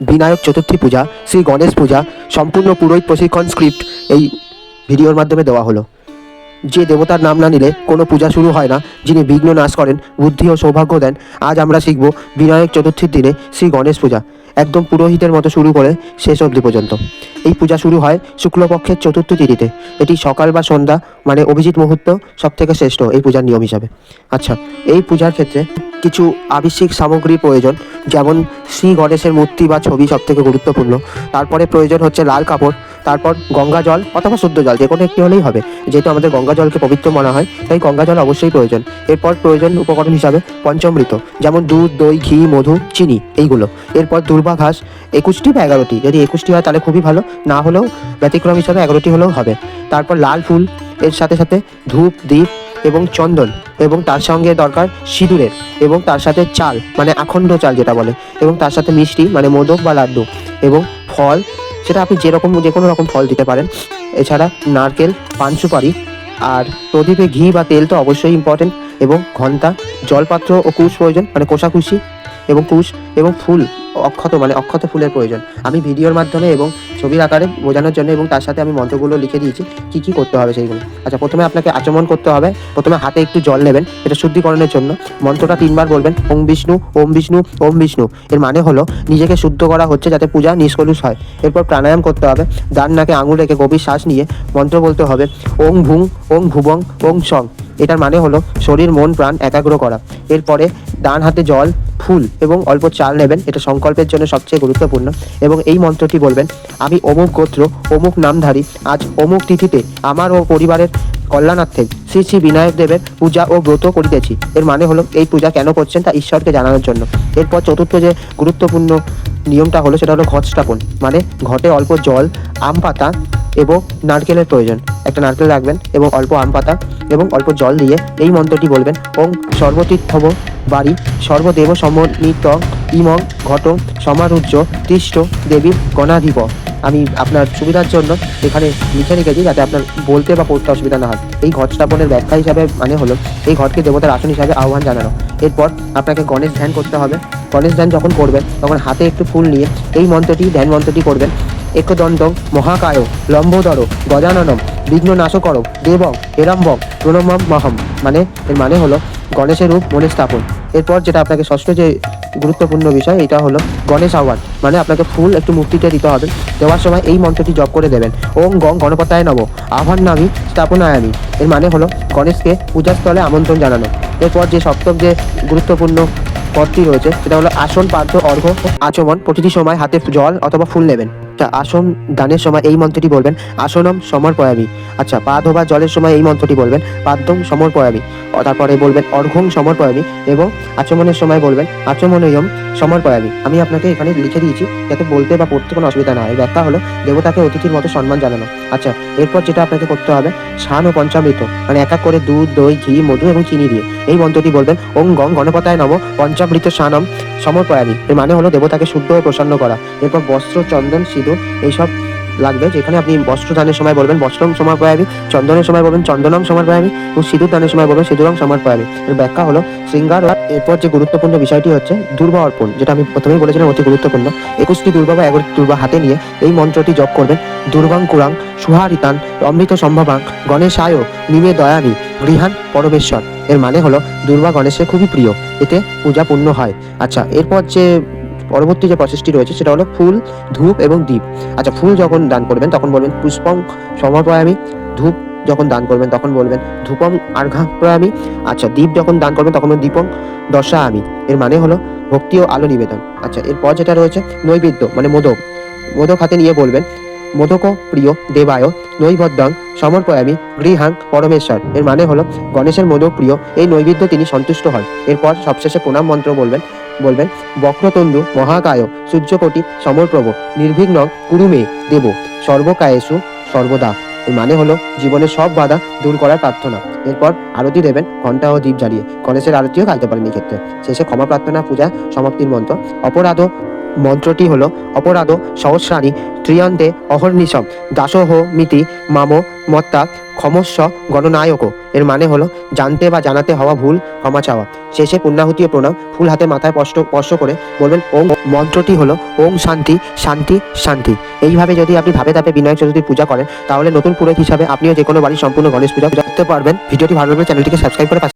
বিনায়ক চতুর্থী পূজা, শ্রী গণেশ পূজা সম্পূর্ণ পুরোহিত প্রশিক্ষণ স্ক্রিপ্ট এই ভিডিওর মাধ্যমে দেওয়া হলো। যে দেবতার নাম না নিলে কোনো পূজা শুরু হয় না, যিনি বিঘ্ন নাশ করেন, বুদ্ধি ও সৌভাগ্য দেন। আজ আমরা শিখব বিনায়ক চতুর্থীর দিনে শ্রী গণেশ পূজা, একদম পুরোহিতের মতো শুরু করে শেষ অবধি পর্যন্ত। এই পূজা শুরু হয় শুক্লপক্ষের চতুর্থ তিথিতে। এটি সকাল বা সন্ধ্যা মানে অভিজিৎ মুহূর্ত সব থেকে শ্রেষ্ঠ এই পূজার নিয়ম হিসাবে। আচ্ছা, এই পূজার ক্ষেত্রে কিছু আবশ্যিক সামগ্রীর প্রয়োজন, যেমন শ্রী গণেশের মূর্তি বা ছবি সব থেকে গুরুত্বপূর্ণ। তারপরে প্রয়োজন হচ্ছে লাল কাপড়, তারপর গঙ্গা জল অথবা শুদ্ধ জল, যে কোনো একটি হলেই হবে। যেহেতু আমাদের গঙ্গা জলকে পবিত্র মনে হয়, তাই গঙ্গা জল অবশ্যই প্রয়োজন। এরপর প্রয়োজন উপকরণ হিসাবে পঞ্চামৃত, যেমন দুধ, দই, ঘি, মধু, চিনি, এইগুলো। এরপর দুর্বা ঘাস 21টি বা 11টি, যদি 21টি হয় তাহলে খুবই ভালো, না হলেও ব্যতিক্রম হিসাবে 11টি হলেও হবে। তারপর লাল ফুল, এর সাথে সাথে ধূপ, দীপ এবং চন্দন, এবং তার সঙ্গে দরকার সিঁদুরের, এবং তার সাথে চাল মানে আখণ্ড চাল যেটা বলে, এবং তার সাথে মিষ্টি মানে মোদক বা লাড্ডু, এবং ফল, সেটা আপনি যে কোনো রকম ফল দিতে পারেন। এছাড়া নারকেল, পান সুপারি, আর প্রদীপে ঘি বা তেল তো অবশ্যই ইম্পর্টেন্ট, এবং ঘণ্টা, জলপাত্র ও কুশ প্রয়োজন মানে কোষাকুশি এবং কুশ, এবং ফুল অক্ষত ফুলের প্রয়োজন। আমি ভিডিওর মাধ্যমে এবং ছবির আকারে বোঝানোর জন্য এবং তার সাথে আমি মন্ত্রগুলো লিখে দিয়েছি কি করতে হবে সেইগুলো। আচ্ছা, প্রথমে আপনাকে আচমন করতে হবে। প্রথমে হাতে একটু জল নেবেন, এটা শুদ্ধিকরণের জন্য। মন্ত্রটা 3বার বলবেন, ওম বিষ্ণু, ওম বিষ্ণু, ওম বিষ্ণু। এর মানে হলো নিজেকে শুদ্ধ করা হচ্ছে যাতে পূজা নিষ্কলুষ হয়। এরপর প্রাণায়াম করতে হবে। ডান নাকে আঙুল রেখে গভীর শ্বাস নিয়ে মন্ত্র বলতে হবে, ওং ভুং, ওং ভুবং, ওং সং। এটার মানে হলো শরীর, মন, প্রাণ একাগ্র করা। এরপরে ডান হাতে জল, ফুল এবং অল্প চাল নেবেন, এটা সংকল্পের জন্য সবচেয়ে গুরুত্বপূর্ণ। এবং এই মন্ত্রটি বলবেন, আমি অমুক গোত্র, অমুক নামধারী, আজ অমুক তিথিতে আমার ও পরিবারের কল্যাণার্থে শ্রী শ্রী বিনায়ক দেবের পূজা ও ব্রত করিতেছি। এর মানে হলো এই পূজা কেন করছেন তা ঈশ্বরকে জানানোর জন্য। এরপর চতুর্থ যে গুরুত্বপূর্ণ নিয়মটা হলো সেটা হলো ঘট স্থাপন, মানে ঘটে অল্প জল, আম পাতা এবং নারকেলের প্রয়োজন। একটা নারকেল রাখবেন এবং অল্প আম পাতা এবং অল্প জল দিয়ে এই মন্ত্রটি বলবেন, ওং সর্বতীর্থব বাড়ি সর্বদেব সমন্বিত ইমং ঘট সমারুহ্য তিষ্ঠ দেবীর গণাধিপ। আমি আপনার সুবিধার জন্য এখানে লিখে রেখেছি যাতে আপনার বলতে বা পড়তে অসুবিধা না হয়। এই ঘট স্থাপনের ব্যাখ্যা হিসাবে মানে হলো এই ঘটকে দেবতার আসন হিসাবে আহ্বান জানানো। এরপর আপনাকে গণেশ ধ্যান করতে হবে। গণেশ ধ্যান যখন করবেন তখন হাতে একটু ফুল নিয়ে এই ধ্যান মন্ত্রটি করবেন, একদণ্ডং মহাকায় লম্বোদর গজাননম বিঘ্ননাশকর দেবং হেরম্বং প্রণমম মহম। মানে এর মানে হলো গণেশের রূপ মনে স্থাপন। এরপর যেটা আপনাকে ষষ্ঠ যে গুরুত্বপূর্ণ বিষয়, এটা হলো গণেশ আহ্বান, মানে আপনাকে ফুল একটু মূর্তিতে দিতে হবে। দেওয়ার সময় এই মন্ত্রটি জপ করে দেবেন, ওং গং গণপতায় নমঃ আহ্বান নামি স্থাপনায়ামি। এর মানে হলো গণেশকে পূজাস্থলে আমন্ত্রণ জানানো। এরপর যে সপ্তম যে গুরুত্বপূর্ণ পদটি রয়েছে সেটা হলো আসন, পাদ্য, অর্ঘ্য, আচমন। প্রতিটি সময় হাতে জল অথবা ফুল নেবেন। আসন দানের সময় এই মন্ত্রটি বলবেন, আসনম সমর্পয়ামি। আচ্ছা, পা ধোবার জলের সময় এই মন্ত্রটি বলবেন, পাদ্যম সমর্পয়ামি। তারপরে বলবেন অর্ঘ্যং সমর্পয়ামি, এবং আচমনের সময় বলবেন আচমনয়ম সমর্পয়ামি। আমি আপনাকে এখানে লিখে দিয়েছি যাতে বলতে বা পড়তে কোনো অসুবিধা না হয়। ব্যাখ্যা হলো দেবতাকে অতিথির মতো সম্মান জানানো। আচ্ছা, এরপর যেটা আপনাকে করতে হবে, শান ও পঞ্চামৃত মানে এক এক করে দুধ, দই, ঘি, মধু এবং চিনি দিয়ে এই মন্ত্রটি বলবেন, ওং গং গণপতায় নমঃ পঞ্চামৃত শানম সমর্পয়ামি। এর মানে হলো দেবতাকে শুদ্ধ ও প্রসন্ন করা। এরপর বস্ত্র, চন্দন, সিঁদুর এইসব লাগবে, যেখানে আপনি বস্ত্র দানের সময় বলবেন বস্ত্রম সমর্পয়ামি, চন্দনের সময় বলবেন চন্দনম সমর্পয়ামি, এবং সিঁদুর দানের সময় বলবেন সিঁদুরম সমর্পয়ামি। এর ব্যাখ্যা হলো শৃঙ্গার। এরপর যে গুরুত্বপূর্ণ বিষয়টি হচ্ছে দুর্বা অর্পণ, যেটা আমি প্রথমেই বলেছিলাম অতি গুরুত্বপূর্ণ। 21টি দুর্বা বা 11টি দুর্বা হাতে নিয়ে এই মন্ত্রটি জপ করবেন, দুর্বাং কুরাং সুহারিতান অমৃত সম্ভবাং গণেশায় নিমে দয়ামি গৃহান পরমেশ্বর। এর মানে হলো দুর্বা গণেশের খুবই প্রিয়, এতে পূজা পূর্ণ হয়। আচ্ছা, এরপর যে পরবর্তী যে প্রসেসটি রয়েছে সেটা হলো ফুল, ধূপ এবং দীপ। আচ্ছা, ফুল যখন দান করবেন তখন বলবেন পুষ্পং সমর্পয়ামি। ধূপ যখন দান করবেন তখন বলবেন ধূপং আর্ঘাপ্রয়ামি। আচ্ছা, দীপ যখন দান করবেন তখন বলবেন দীপং দশায়ামি। এর মানে হলো ভক্তি ও আলো নিবেদন। আচ্ছা, এরপর যেটা রয়েছে নৈবেদ্য মানে মোদক। মোদক হাতে নিয়ে বলবেন, মোদক প্রিয় দেবায় নৈবদ্যং সমর্পয়ামি গৃহাং পরমেশ্বর। এর মানে হলো গণেশের মোদক প্রিয়, এই নৈবেদ্য তিনি সন্তুষ্ট হন। এরপর সবশেষে প্রণাম মন্ত্র বলবেন বক্রতন্দু মহাকায় সূর্যকোটি সমর্প্রভ নির্বিঘ্ন কুরুমে দেব সর্বকায়েষু সর্বদা। এর মানে হলো জীবনের সব বাধা দূর করার প্রার্থনা। এরপর আরতি দেবেন ঘণ্টা ও দীপ জ্বালিয়ে। গণেশের আরতিও গাইতে পারেন এই ক্ষেত্রে। শেষে ক্ষমা প্রার্থনা, পূজা সমাপ্তির মন্ত্র। অপরাধ মন্ত্রটি হলো অপরাধ সহস্রাণী ত্রিয়ন্তে অহর্নিশম দাসোহ মিতি মামো মত্তা ক্ষমস্ব গণনায়ক, এর মানে হলো জানতে বা জানাতে হওয়া ভুল ক্ষমা চাওয়া। শেষে পুণ্যাহুতি ও প্রণাম ফুল হাতে মাথায় স্পর্শ করে বলবেন ওম। মন্ত্রটি হলো ওম শান্তি শান্তি শান্তি। এইভাবে যদি আপনি ধাপে ধাপে বিনায়ক চতুর্থীর পূজা করেন তাহলে নতুন পুরোহিত হিসাবে আপনিও যে কোনো বাড়ির সম্পূর্ণ গণেশ পূজা করতে পারবেন। ভিডিওটি ভালো লাগলে চ্যানেলটিকে সাবস্ক্রাইব করে